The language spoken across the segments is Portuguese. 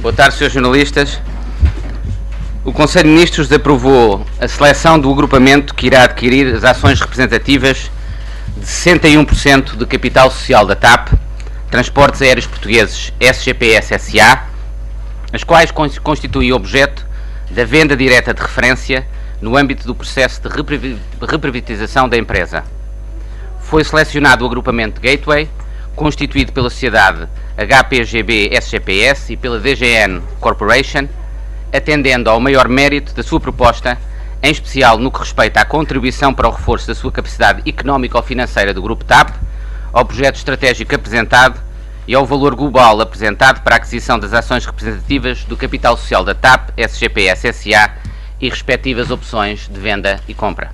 Boa tarde, Srs. jornalistas. O Conselho de Ministros aprovou a seleção do agrupamento que irá adquirir as ações representativas de 61% do capital social da TAP, Transportes Aéreos Portugueses SGPS SA, as quais constituem objeto da venda direta de referência no âmbito do processo de reprivatização da empresa. Foi selecionado o agrupamento Gateway, constituído pela sociedade HPGB SGPS e pela DGN Corporation, atendendo ao maior mérito da sua proposta, em especial no que respeita à contribuição para o reforço da sua capacidade económico-financeira do Grupo TAP, ao projeto estratégico apresentado e ao valor global apresentado para a aquisição das ações representativas do capital social da TAP SGPS SA e respectivas opções de venda e compra.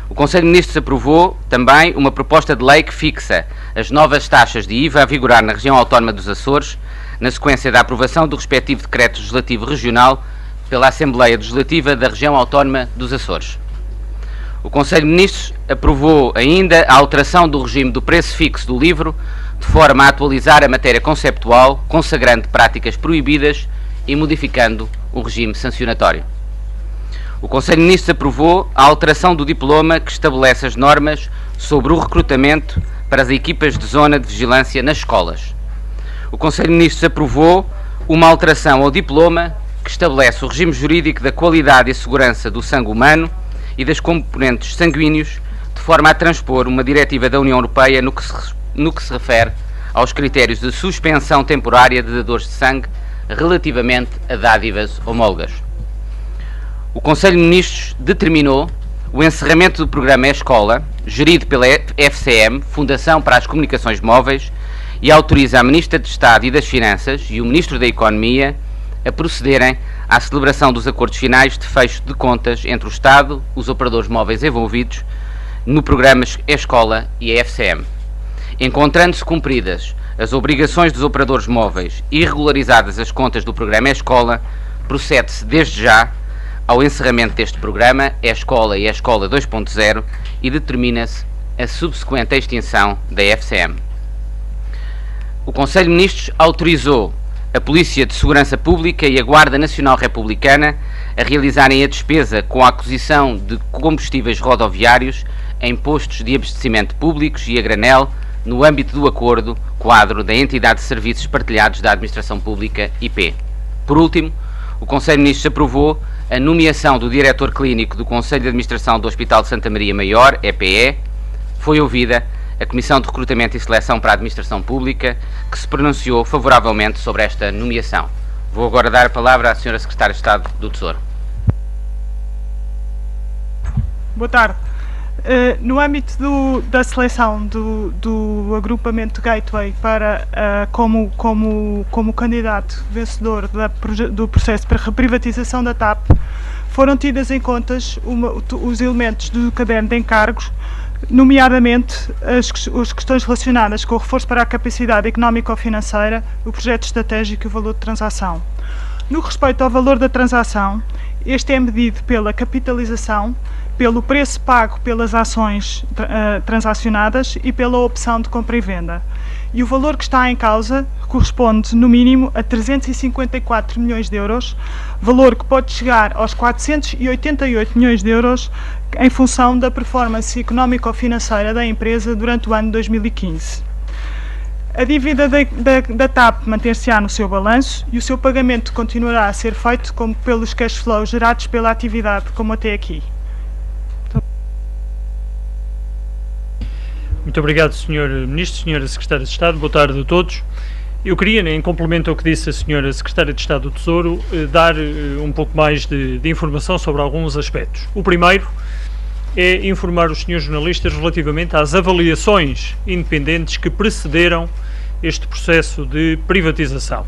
O Conselho de Ministros aprovou também uma proposta de lei que fixa as novas taxas de IVA a vigorar na região autónoma dos Açores, na sequência da aprovação do respectivo decreto legislativo regional pela Assembleia Legislativa da região autónoma dos Açores. O Conselho de Ministros aprovou ainda a alteração do regime do preço fixo do livro, de forma a atualizar a matéria conceptual, consagrando práticas proibidas e modificando o regime sancionatório. O Conselho de Ministros aprovou a alteração do diploma que estabelece as normas sobre o recrutamento para as equipas de zona de vigilância nas escolas. O Conselho de Ministros aprovou uma alteração ao diploma que estabelece o regime jurídico da qualidade e segurança do sangue humano e das componentes sanguíneos, de forma a transpor uma diretiva da União Europeia no que se refere aos critérios de suspensão temporária de dadores de sangue relativamente a dádivas homólogas. O Conselho de Ministros determinou o encerramento do programa E-Escola, gerido pela FCM, Fundação para as Comunicações Móveis, e autoriza a Ministra de Estado e das Finanças e o Ministro da Economia a procederem à celebração dos acordos finais de fecho de contas entre o Estado, os operadores móveis envolvidos no programa E-Escola e a FCM. Encontrando-se cumpridas as obrigações dos operadores móveis e regularizadas as contas do programa E-Escola, procede-se desde já ao encerramento deste programa E-Escola e E-Escola 2.0 e determina-se a subsequente extinção da FCM. O Conselho de Ministros autorizou a Polícia de Segurança Pública e a Guarda Nacional Republicana a realizarem a despesa com a aquisição de combustíveis rodoviários em postos de abastecimento públicos e a granel no âmbito do acordo quadro da Entidade de Serviços Partilhados da Administração Pública IP. Por último, o Conselho de Ministros aprovou a nomeação do Diretor Clínico do Conselho de Administração do Hospital de Santa Maria Maior, EPE. Foi ouvida a Comissão de Recrutamento e Seleção para a Administração Pública, que se pronunciou favoravelmente sobre esta nomeação. Vou agora dar a palavra à Sra. Secretária de Estado do Tesouro. Boa tarde. No âmbito da seleção do agrupamento Gateway para, como candidato vencedor do processo para reprivatização da TAP, foram tidas em conta os elementos do caderno de encargos, nomeadamente as questões relacionadas com o reforço para a capacidade económico-financeira, o projeto estratégico e o valor de transação. No que respeita ao valor da transação, este é medido pela capitalização, pelo preço pago pelas ações transacionadas e pela opção de compra e venda. E o valor que está em causa corresponde, no mínimo, a 354 milhões de euros, valor que pode chegar aos 488 milhões de euros em função da performance económico-financeira da empresa durante o ano 2015. A dívida da TAP manter-se-á no seu balanço e o seu pagamento continuará a ser feito pelos cash flows gerados pela atividade, como até aqui. Muito obrigado, Sr. Ministro, Sra. Secretária de Estado. Boa tarde a todos. Eu queria, em complemento ao que disse a Sra. Secretária de Estado do Tesouro, dar um pouco mais de informação sobre alguns aspectos. O primeiro é informar os senhores jornalistas relativamente às avaliações independentes que precederam este processo de privatização.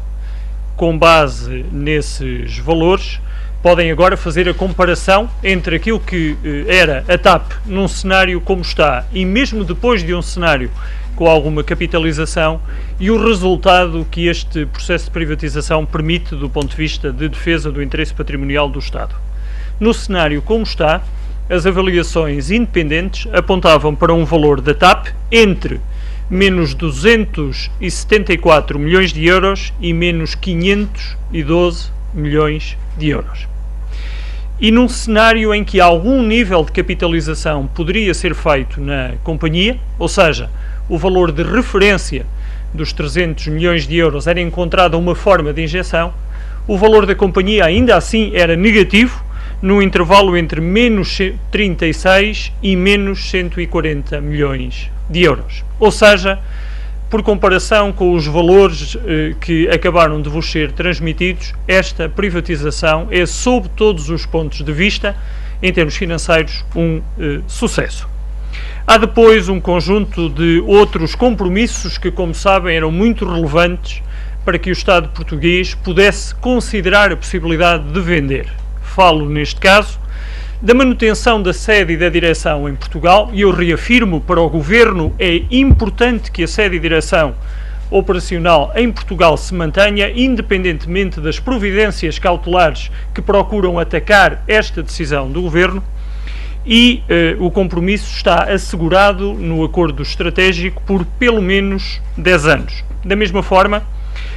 Com base nesses valores, podem agora fazer a comparação entre aquilo que era a TAP num cenário como está e mesmo depois de um cenário com alguma capitalização e o resultado que este processo de privatização permite do ponto de vista de defesa do interesse patrimonial do Estado. No cenário como está, as avaliações independentes apontavam para um valor da TAP entre menos 274 milhões de euros e menos 512 milhões de euros. E num cenário em que algum nível de capitalização poderia ser feito na companhia, ou seja, o valor de referência dos 300 milhões de euros era encontrada uma forma de injeção, o valor da companhia ainda assim era negativo, no intervalo entre menos 36 e menos 140 milhões de euros. Ou seja, por comparação com os valores que acabaram de vos ser transmitidos, esta privatização é, sob todos os pontos de vista, em termos financeiros, um sucesso. Há depois um conjunto de outros compromissos que, como sabem, eram muito relevantes para que o Estado português pudesse considerar a possibilidade de vender. Falo, neste caso, da manutenção da sede e da direção em Portugal, e eu reafirmo, para o Governo é importante que a sede e direção operacional em Portugal se mantenha, independentemente das providências cautelares que procuram atacar esta decisão do Governo, e o compromisso está assegurado no acordo estratégico por pelo menos 10 anos. Da mesma forma,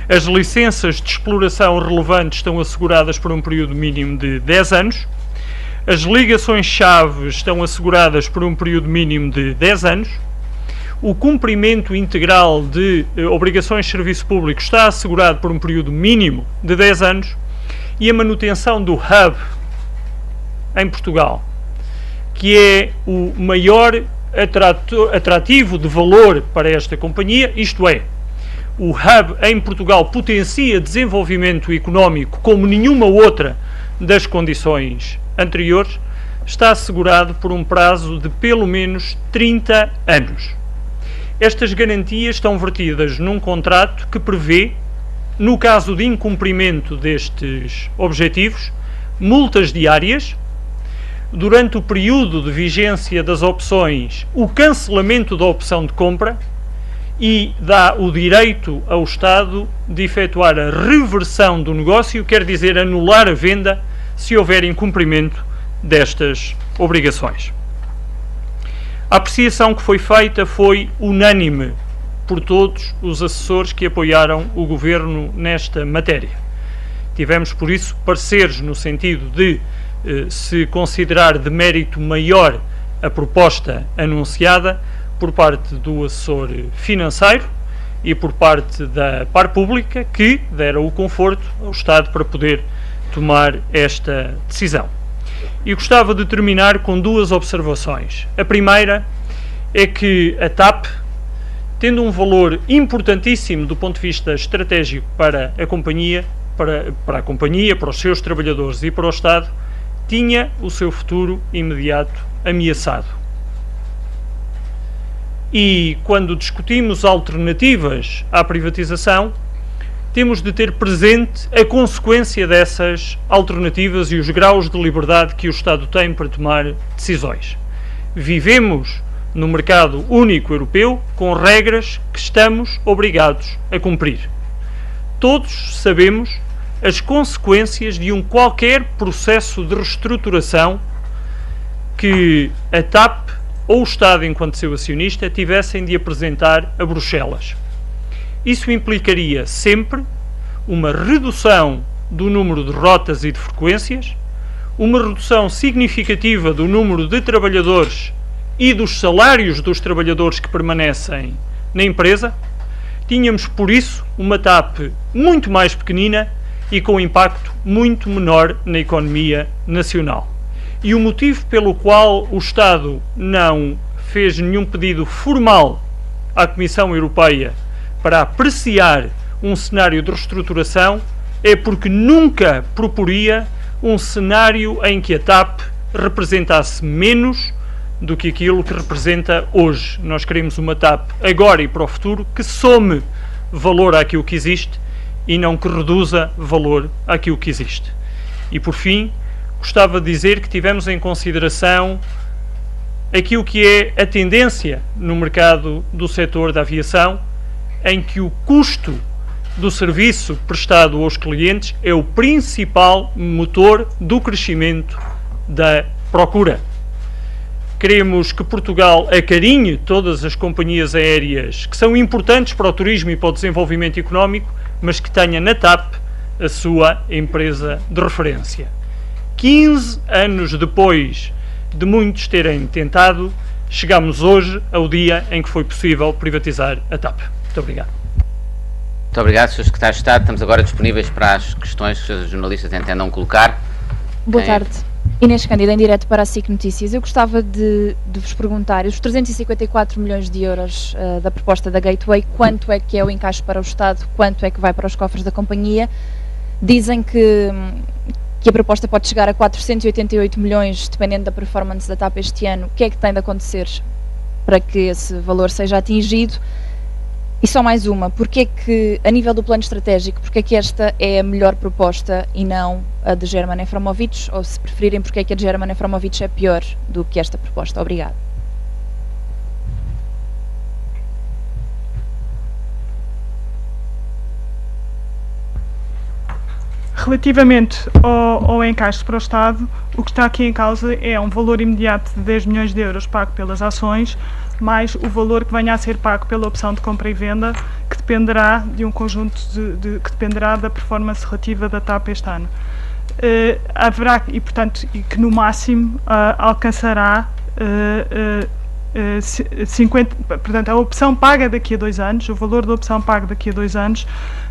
as licenças de exploração relevantes estão asseguradas por um período mínimo de 10 anos, as ligações-chave estão asseguradas por um período mínimo de 10 anos, o cumprimento integral de obrigações de serviço público está assegurado por um período mínimo de 10 anos e a manutenção do hub em Portugal, que é o maior atrativo de valor para esta companhia, isto é, o hub em Portugal potencia desenvolvimento económico como nenhuma outra das condições anteriores, está assegurado por um prazo de pelo menos 30 anos. Estas garantias estão vertidas num contrato que prevê, no caso de incumprimento destes objetivos, multas diárias, durante o período de vigência das opções, o cancelamento da opção de compra, e dá o direito ao Estado de efetuar a reversão do negócio, quer dizer, anular a venda se houver incumprimento destas obrigações. A apreciação que foi feita foi unânime por todos os assessores que apoiaram o Governo nesta matéria. Tivemos, por isso, pareceres no sentido de se considerar de mérito maior a proposta anunciada por parte do assessor financeiro e por parte da par pública, que deram o conforto ao Estado para poder tomar esta decisão. E gostava de terminar com duas observações. A primeira é que a TAP, tendo um valor importantíssimo do ponto de vista estratégico para a companhia, para os seus trabalhadores e para o Estado, tinha o seu futuro imediato ameaçado. E quando discutimos alternativas à privatização, temos de ter presente a consequência dessas alternativas e os graus de liberdade que o Estado tem para tomar decisões. Vivemos no mercado único europeu com regras que estamos obrigados a cumprir. Todos sabemos as consequências de qualquer processo de reestruturação que a TAP ou o Estado, enquanto seu acionista, tivessem de apresentar a Bruxelas. Isso implicaria sempre uma redução do número de rotas e de frequências, uma redução significativa do número de trabalhadores e dos salários dos trabalhadores que permanecem na empresa. Tínhamos, por isso, uma TAP muito mais pequenina e com impacto muito menor na economia nacional. E o motivo pelo qual o Estado não fez nenhum pedido formal à Comissão Europeia para apreciar um cenário de reestruturação é porque nunca proporia um cenário em que a TAP representasse menos do que aquilo que representa hoje. Nós queremos uma TAP agora e para o futuro que some valor àquilo que existe e não que reduza valor àquilo que existe. E por fim, gostava de dizer que tivemos em consideração aquilo que é a tendência no mercado do setor da aviação, em que o custo do serviço prestado aos clientes é o principal motor do crescimento da procura. Queremos que Portugal acarinhe todas as companhias aéreas que são importantes para o turismo e para o desenvolvimento económico, mas que tenha na TAP a sua empresa de referência. 15 anos depois de muitos terem tentado, chegamos hoje ao dia em que foi possível privatizar a TAP. Muito obrigado. Muito obrigado, Sr. Secretário de Estado. Estamos agora disponíveis para as questões que os jornalistas entendam colocar. Boa tarde. Inês Cândida, em direto para a SIC Notícias. Eu gostava de vos perguntar, os 354 milhões de euros da proposta da Gateway, quanto é que é o encaixe para o Estado, quanto é que vai para os cofres da companhia? Dizem que a proposta pode chegar a 488 milhões, dependendo da performance da TAP este ano. O que é que tem de acontecer para que esse valor seja atingido? E só mais uma, porque é que, a nível do plano estratégico, porque é que esta é a melhor proposta e não a de German Efromovich, ou se preferirem, porque é que a de German Efromovich é pior do que esta proposta? Obrigada. Relativamente ao encaixe para o Estado, o que está aqui em causa é um valor imediato de 10 milhões de euros pago pelas ações, mais o valor que venha a ser pago pela opção de compra e venda, que dependerá de um conjunto que dependerá da performance relativa da TAP este ano. Haverá, e portanto, que no máximo alcançará 50, portanto, a opção paga daqui a 2 anos, o valor da opção paga daqui a 2 anos,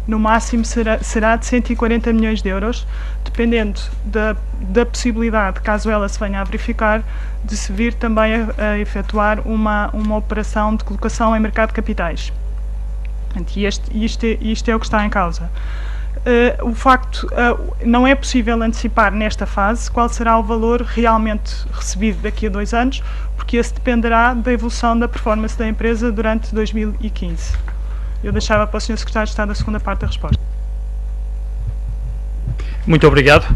no máximo será de 140 milhões de euros, dependendo da possibilidade, caso ela se venha a verificar, de se vir também a efetuar uma operação de colocação em mercado de capitais. E isto é o que está em causa. O facto, não é possível antecipar nesta fase qual será o valor realmente recebido daqui a 2 anos, porque esse dependerá da evolução da performance da empresa durante 2015. Eu deixava para o Sr. Secretário de Estado a segunda parte da resposta. Muito obrigado.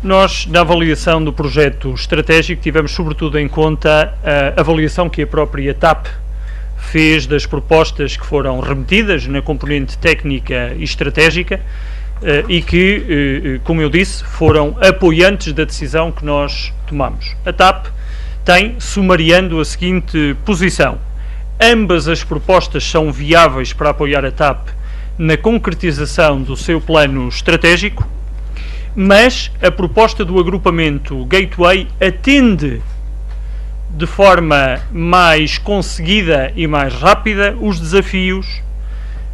Nós, na avaliação do projeto estratégico, tivemos sobretudo em conta a avaliação que a própria TAP fez das propostas que foram remetidas na componente técnica e estratégica e que, como eu disse, foram apoiantes da decisão que nós tomamos. A TAP tem, sumariando, a seguinte posição: ambas as propostas são viáveis para apoiar a TAP na concretização do seu plano estratégico, mas a proposta do agrupamento Gateway atende de forma mais conseguida e mais rápida os desafios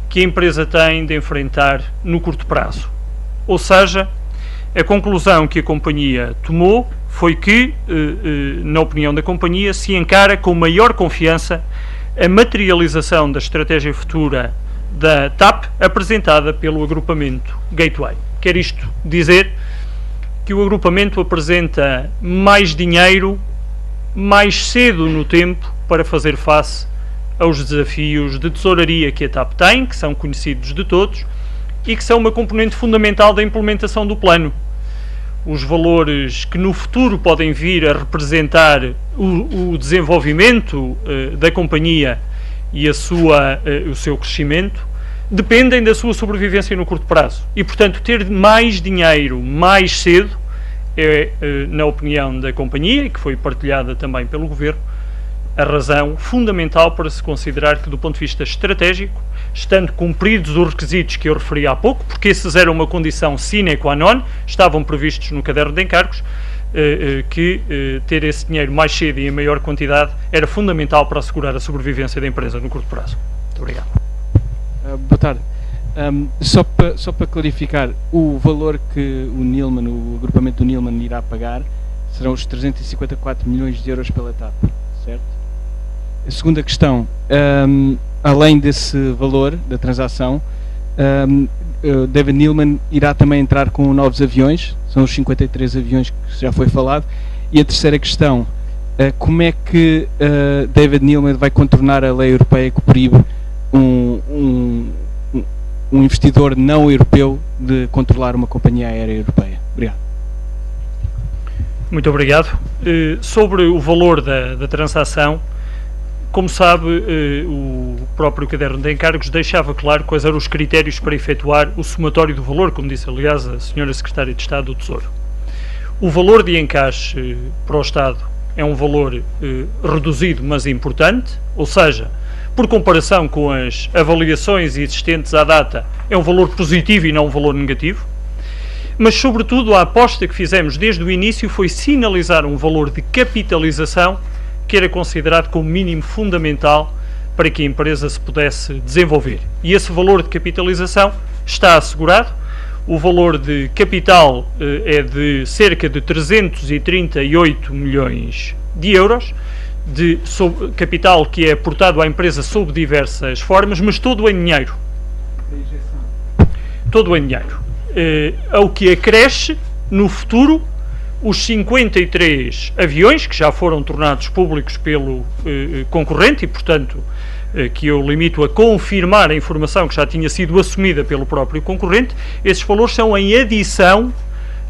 que a empresa tem de enfrentar no curto prazo. Ou seja, a conclusão que a companhia tomou foi que, na opinião da companhia, se encara com maior confiança a materialização da estratégia futura da TAP apresentada pelo agrupamento Gateway. Quer isto dizer que o agrupamento apresenta mais dinheiro mais cedo no tempo para fazer face aos desafios de tesouraria que a TAP tem, que são conhecidos de todos e que são uma componente fundamental da implementação do plano. Os valores que no futuro podem vir a representar o desenvolvimento da companhia e o seu crescimento dependem da sua sobrevivência no curto prazo. E, portanto, ter mais dinheiro mais cedo é, na opinião da companhia, e que foi partilhada também pelo Governo, a razão fundamental para se considerar que, do ponto de vista estratégico, estando cumpridos os requisitos que eu referi há pouco, porque esses eram uma condição sine qua non, estavam previstos no caderno de encargos, que ter esse dinheiro mais cedo e em maior quantidade era fundamental para assegurar a sobrevivência da empresa no curto prazo. Muito obrigado. Boa tarde. Só para clarificar, o valor que o agrupamento do Nilman irá pagar serão os 354 milhões de euros pela TAP, certo? A segunda questão, além desse valor da transação, David Neeleman irá também entrar com novos aviões, são os 53 aviões que já foi falado. E a terceira questão, como é que David Neeleman vai contornar a lei europeia que proíbe um investidor não europeu de controlar uma companhia aérea europeia? Obrigado. Muito obrigado. Sobre o valor da transação, como sabe, o próprio caderno de encargos deixava claro quais eram os critérios para efetuar o somatório do valor, como disse, aliás, a Sra. Secretária de Estado do Tesouro. O valor de encaixe para o Estado é um valor reduzido, mas importante, ou seja, por comparação com as avaliações existentes à data, é um valor positivo e não um valor negativo. Mas, sobretudo, a aposta que fizemos desde o início foi sinalizar um valor de capitalização que era considerado como mínimo fundamental para que a empresa se pudesse desenvolver. E esse valor de capitalização está assegurado. O valor de capital é de cerca de 338 milhões de euros, de capital que é aportado à empresa sob diversas formas, mas todo em dinheiro. Todo em dinheiro. Ao que acresce, no futuro, os 53 aviões, que já foram tornados públicos pelo concorrente e, portanto, que eu limito a confirmar a informação que já tinha sido assumida pelo próprio concorrente. Esses valores são em adição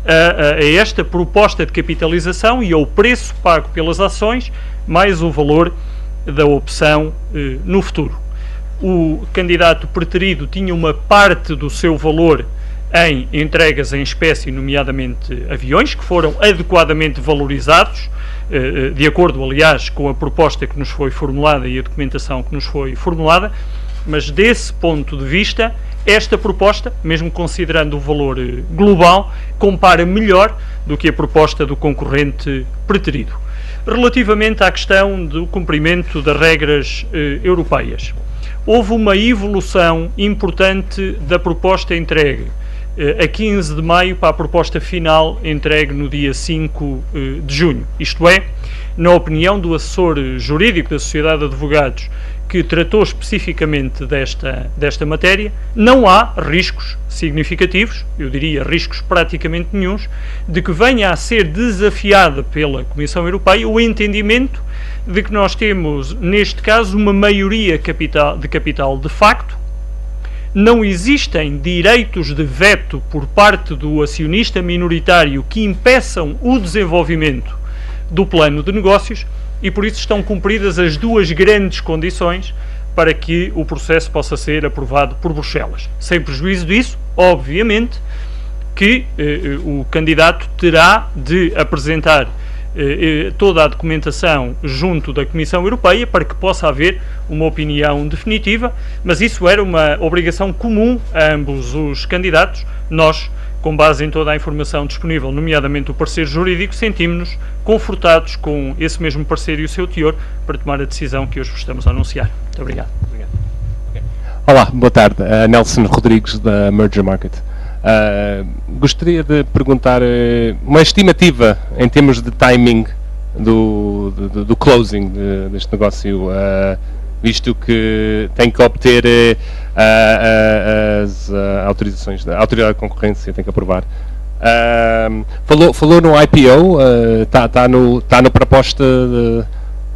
a esta proposta de capitalização e ao preço pago pelas ações, mais o valor da opção no futuro. O candidato preterido tinha uma parte do seu valor em entregas em espécie, nomeadamente aviões, que foram adequadamente valorizados, de acordo, aliás, com a proposta que nos foi formulada e a documentação que nos foi formulada, mas desse ponto de vista, esta proposta, mesmo considerando o valor global, compara melhor do que a proposta do concorrente preterido. Relativamente à questão do cumprimento das regras europeias, houve uma evolução importante da proposta entregue a 15 de maio para a proposta final entregue no dia 5 de junho. Isto é, na opinião do assessor jurídico da Sociedade de Advogados, que tratou especificamente desta matéria, não há riscos significativos, eu diria riscos praticamente nenhuns, de que venha a ser desafiada pela Comissão Europeia o entendimento de que nós temos, neste caso, uma maioria de capital de facto. Não existem direitos de veto por parte do acionista minoritário que impeçam o desenvolvimento do plano de negócios e por isso estão cumpridas as duas grandes condições para que o processo possa ser aprovado por Bruxelas. Sem prejuízo disso, obviamente, que o candidato terá de apresentar toda a documentação junto da Comissão Europeia para que possa haver uma opinião definitiva, mas isso era uma obrigação comum a ambos os candidatos. Nós, com base em toda a informação disponível, nomeadamente o parecer jurídico, sentimos-nos confortados com esse mesmo parecer e o seu teor para tomar a decisão que hoje vos estamos a anunciar. Muito obrigado. Olá, boa tarde. Nelson Rodrigues, da Merger Market. Gostaria de perguntar uma estimativa em termos de timing do closing deste negócio, visto que tem que obter as autorizações da Autoridade de Concorrência, tem que aprovar. Falou no IPO, está na proposta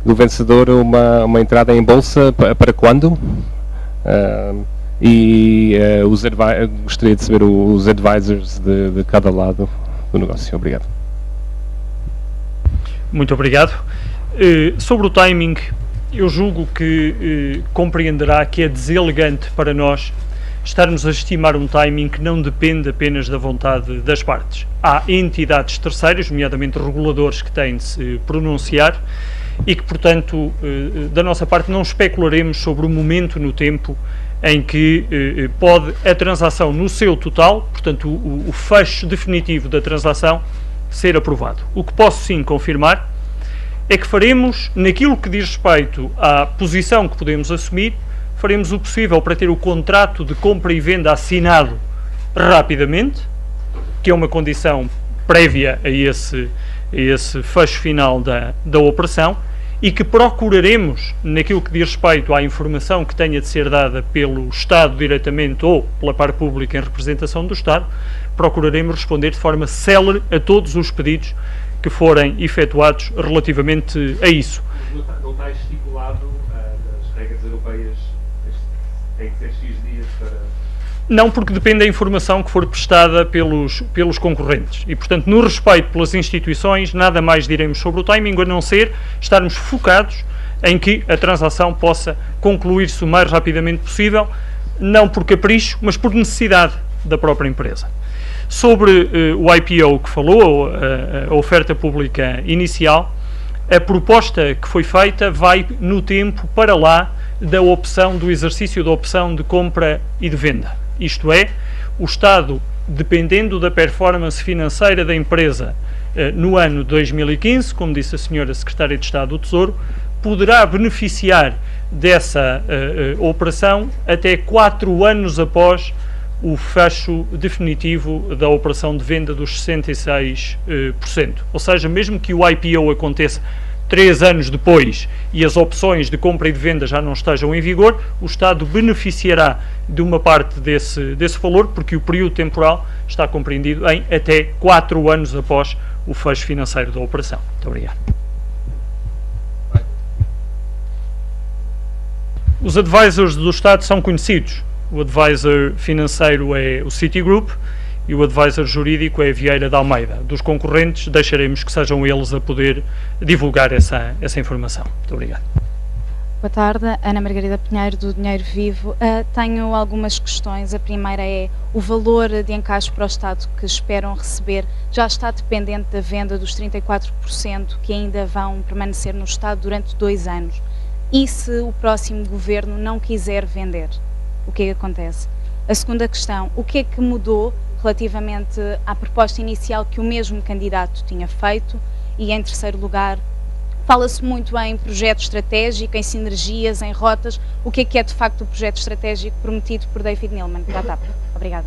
do vencedor uma entrada em bolsa para quando? Gostaria de saber os advisors de cada lado do negócio. Obrigado. Muito obrigado. Sobre o timing, eu julgo que compreenderá que é deselegante para nós estarmos a estimar um timing que não depende apenas da vontade das partes. Há entidades terceiras, nomeadamente reguladores, que têm de se pronunciar e que, portanto, da nossa parte não especularemos sobre o momento no tempo em que pode a transação no seu total, portanto o fecho definitivo da transação, ser aprovado. O que posso sim confirmar é que faremos, naquilo que diz respeito à posição que podemos assumir, faremos o possível para ter o contrato de compra e venda assinado rapidamente, que é uma condição prévia a esse fecho final da operação, e que procuraremos, naquilo que diz respeito à informação que tenha de ser dada pelo Estado diretamente ou pela parte pública em representação do Estado, procuraremos responder de forma célere a todos os pedidos que forem efetuados relativamente a isso. Não está estipulado nas regras europeias, tem que ser X dias para... Não, porque depende da informação que for prestada pelos concorrentes. E, portanto, no respeito pelas instituições, nada mais diremos sobre o timing, a não ser estarmos focados em que a transação possa concluir-se o mais rapidamente possível, não por capricho, mas por necessidade da própria empresa. Sobre o IPO que falou, a oferta pública inicial, a proposta que foi feita vai no tempo para lá da opção, do exercício da opção de compra e de venda. Isto é, o Estado, dependendo da performance financeira da empresa no ano de 2015, como disse a senhora Secretária de Estado do Tesouro, poderá beneficiar dessa operação até 4 anos após o fecho definitivo da operação de venda dos 66%. Ou seja, mesmo que o IPO aconteça 3 anos depois e as opções de compra e de venda já não estejam em vigor, o Estado beneficiará de uma parte desse valor, porque o período temporal está compreendido em até 4 anos após o fecho financeiro da operação. Muito obrigado. Os advisors do Estado são conhecidos. O advisor financeiro é o Citigroup e o advisor jurídico é Vieira de Almeida. Dos concorrentes, deixaremos que sejam eles a poder divulgar essa informação. Muito obrigado. Boa tarde, Ana Margarida Pinheiro, do Dinheiro Vivo. Tenho algumas questões. A primeira é: o valor de encaixe para o Estado que esperam receber já está dependente da venda dos 34% que ainda vão permanecer no Estado durante 2 anos? E se o próximo governo não quiser vender, o que é que acontece? A segunda questão: o que é que mudou relativamente à proposta inicial que o mesmo candidato tinha feito? E em terceiro lugar, fala-se muito em projeto estratégico, em sinergias, em rotas. O que é de facto o projeto estratégico prometido por David Neeleman para a TAP? Obrigada.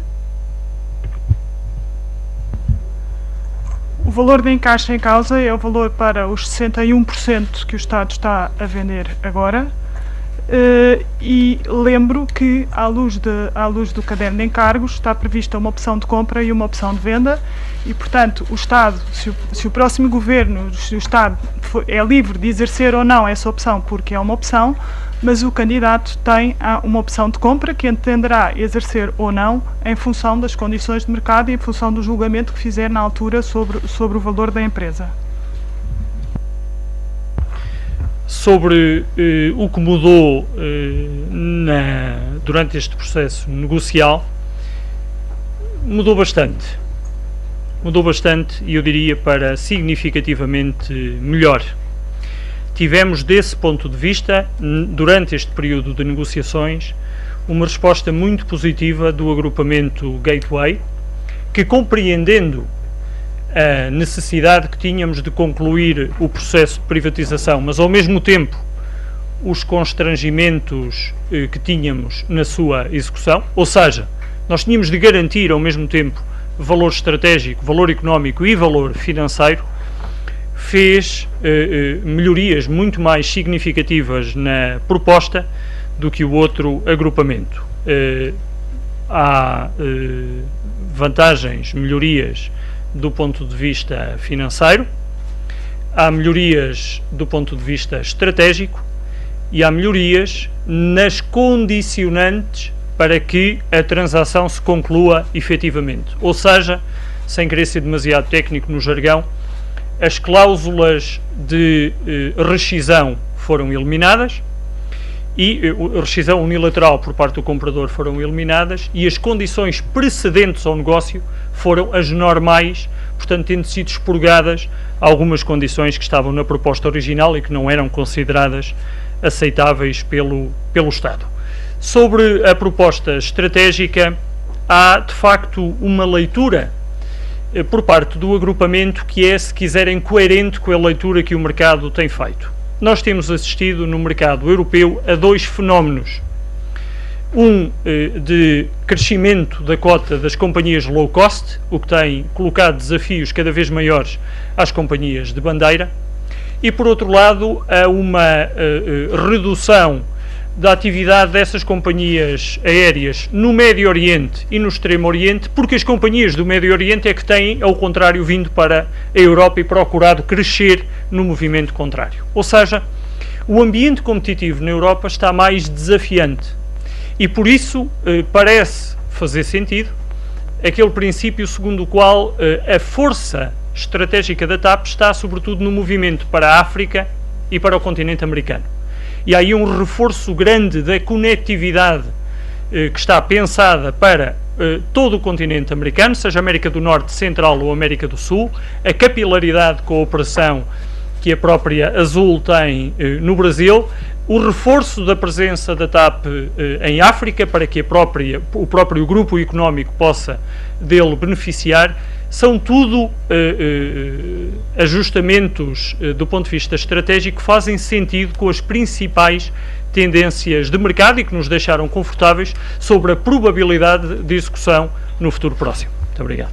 O valor de encaixe em causa é o valor para os 61% que o Estado está a vender agora. E lembro que, à luz do caderno de encargos, está prevista uma opção de compra e uma opção de venda e, portanto, o Estado, se o próximo governo, se o Estado é livre de exercer ou não essa opção, porque é uma opção, mas o candidato tem uma opção de compra que entenderá exercer ou não em função das condições de mercado e em função do julgamento que fizer na altura sobre o valor da empresa. Sobre o que mudou durante este processo negocial, mudou bastante. Mudou bastante e eu diria para significativamente melhor. Tivemos, desse ponto de vista, durante este período de negociações, uma resposta muito positiva do agrupamento Gateway, que, compreendendo a necessidade que tínhamos de concluir o processo de privatização, mas ao mesmo tempo os constrangimentos que tínhamos na sua execução, ou seja, nós tínhamos de garantir ao mesmo tempo valor estratégico, valor económico e valor financeiro, fez melhorias muito mais significativas na proposta do que o outro agrupamento. Há vantagens, melhorias do ponto de vista financeiro, há melhorias do ponto de vista estratégico e há melhorias nas condicionantes para que a transação se conclua efetivamente. Ou seja, sem querer ser demasiado técnico no jargão, as cláusulas de rescisão foram eliminadas e rescisão unilateral por parte do comprador foram eliminadas e as condições precedentes ao negócio foram as normais, portanto tendo sido expurgadas algumas condições que estavam na proposta original e que não eram consideradas aceitáveis pelo Estado. Sobre a proposta estratégica, há de facto uma leitura por parte do agrupamento que é, se quiserem, coerente com a leitura que o mercado tem feito. Nós temos assistido no mercado europeu a 2 fenómenos. Um de crescimento da cota das companhias low cost, o que tem colocado desafios cada vez maiores às companhias de bandeira, e por outro lado a uma redução da atividade dessas companhias aéreas no Médio Oriente e no Extremo Oriente, porque as companhias do Médio Oriente é que têm, ao contrário, vindo para a Europa e procurado crescer no movimento contrário. Ou seja, o ambiente competitivo na Europa está mais desafiante e por isso parece fazer sentido aquele princípio segundo o qual a força estratégica da TAP está sobretudo no movimento para a África e para o continente americano. E há aí um reforço grande da conectividade que está pensada para todo o continente americano, seja América do Norte, Central ou América do Sul, a capilaridade com a operação que a própria Azul tem no Brasil, o reforço da presença da TAP em África para que o próprio grupo económico possa dele beneficiar, são tudo ajustamentos do ponto de vista estratégico que fazem sentido com as principais tendências de mercado e que nos deixaram confortáveis sobre a probabilidade de execução no futuro próximo. Muito obrigado.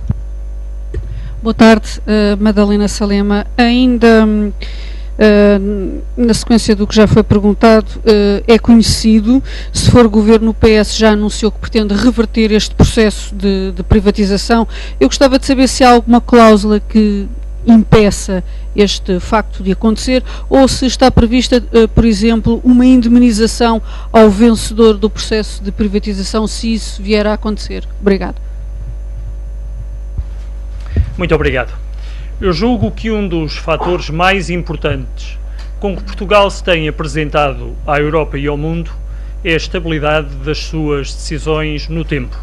Boa tarde, Madalena Salema. Ainda na sequência do que já foi perguntado, é conhecido, se for governo, o PS já anunciou que pretende reverter este processo de privatização. Eu gostava de saber se há alguma cláusula que impeça este facto de acontecer, ou se está prevista, por exemplo, uma indemnização ao vencedor do processo de privatização, se isso vier a acontecer. Obrigado. Muito obrigado. Eu julgo que um dos fatores mais importantes com que Portugal se tem apresentado à Europa e ao mundo é a estabilidade das suas decisões no tempo.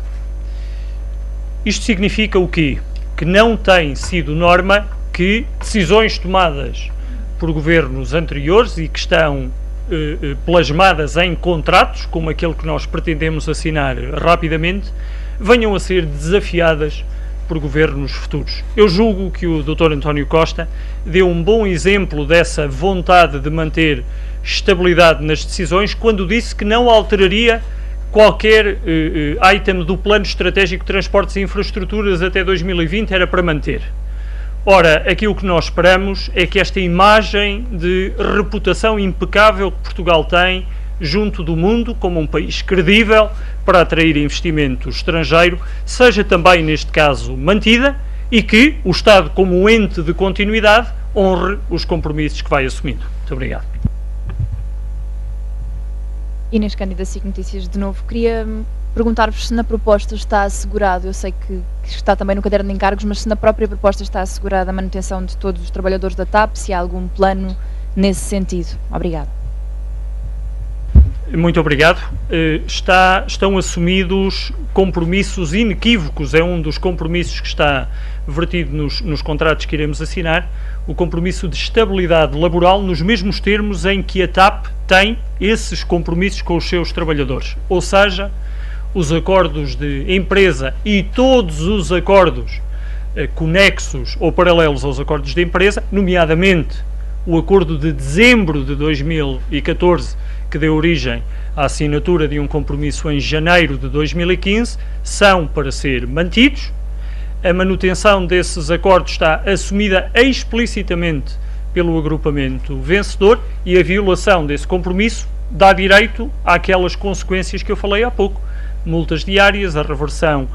Isto significa o quê? Que não tem sido norma que decisões tomadas por governos anteriores e que estão plasmadas em contratos, como aquele que nós pretendemos assinar rapidamente, venham a ser desafiadas por governos futuros. Eu julgo que o Dr. António Costa deu um bom exemplo dessa vontade de manter estabilidade nas decisões quando disse que não alteraria qualquer item do Plano Estratégico de Transportes e Infraestruturas até 2020, era para manter. Ora, aquilo que nós esperamos é que esta imagem de reputação impecável que Portugal tem junto do mundo, como um país credível para atrair investimento estrangeiro, seja também, neste caso, mantida e que o Estado, como um ente de continuidade, honre os compromissos que vai assumindo. Muito obrigado. Inês Cândida, SIC Notícias, de novo. Queria perguntar-vos se na proposta está assegurado, eu sei que está também no caderno de encargos, mas se na própria proposta está assegurada a manutenção de todos os trabalhadores da TAP, se há algum plano nesse sentido. Obrigada. Muito obrigado. Estão assumidos compromissos inequívocos, é um dos compromissos que está vertido nos contratos que iremos assinar, o compromisso de estabilidade laboral nos mesmos termos em que a TAP tem esses compromissos com os seus trabalhadores. Ou seja, os acordos de empresa e todos os acordos conexos ou paralelos aos acordos de empresa, nomeadamente o acordo de dezembro de 2014, que deu origem à assinatura de um compromisso em janeiro de 2015, são para ser mantidos. A manutenção desses acordos está assumida explicitamente pelo agrupamento vencedor e a violação desse compromisso dá direito àquelas consequências que eu falei há pouco: multas diárias, a reversão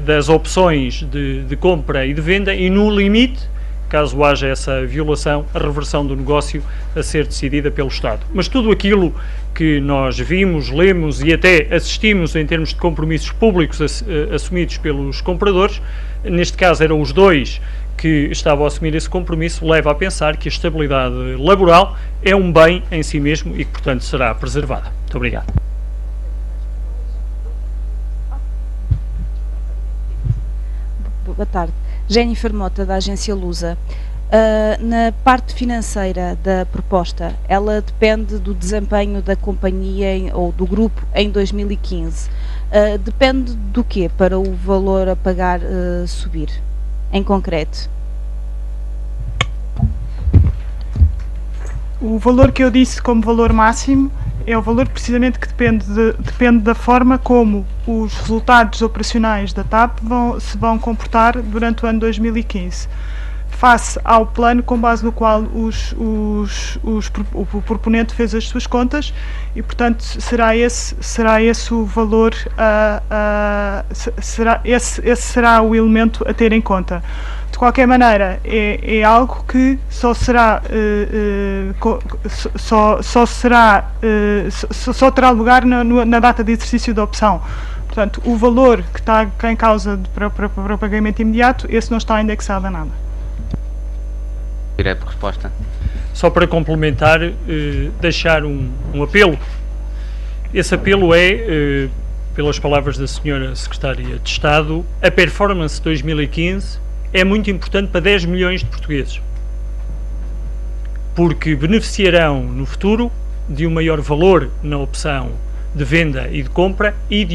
das opções de compra e de venda e, no limite, caso haja essa violação, a reversão do negócio a ser decidida pelo Estado. Mas tudo aquilo que nós vimos, lemos e até assistimos em termos de compromissos públicos assumidos pelos compradores, neste caso eram os dois que estavam a assumir esse compromisso, leva a pensar que a estabilidade laboral é um bem em si mesmo e que, portanto, será preservada. Muito obrigado. Boa tarde. Jennifer Mota, da agência Lusa. Na parte financeira da proposta, ela depende do desempenho da companhia ou do grupo em 2015. Depende do quê para o valor a pagar subir, em concreto? O valor que eu disse como valor máximo é o valor precisamente que depende da forma como os resultados operacionais da TAP se vão comportar durante o ano 2015, face ao plano com base no qual o proponente fez as suas contas e, portanto, será esse o valor, esse será o elemento a ter em conta. De qualquer maneira, é algo que só terá lugar na data de exercício da opção. Portanto, o valor que está em causa para o pagamento imediato, esse não está indexado a nada. Direto de resposta. Só para complementar, deixar um apelo. Esse apelo é, pelas palavras da Sra. Secretária de Estado, a performance 2015 é muito importante para 10 milhões de portugueses. porque beneficiarão no futuro de um maior valor na opção de venda e de compra e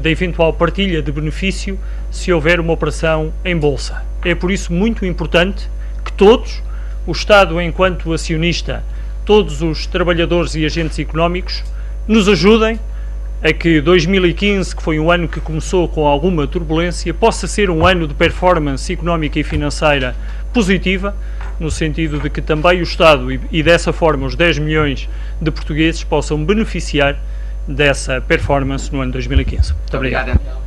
da eventual partilha de benefício se houver uma operação em bolsa. É por isso muito importante que todos, o Estado enquanto acionista, todos os trabalhadores e agentes económicos, nos ajudem a que 2015, que foi um ano que começou com alguma turbulência, possa ser um ano de performance económica e financeira positiva, no sentido de que também o Estado e dessa forma os 10 milhões de portugueses possam beneficiar dessa performance no ano 2015. Muito obrigado.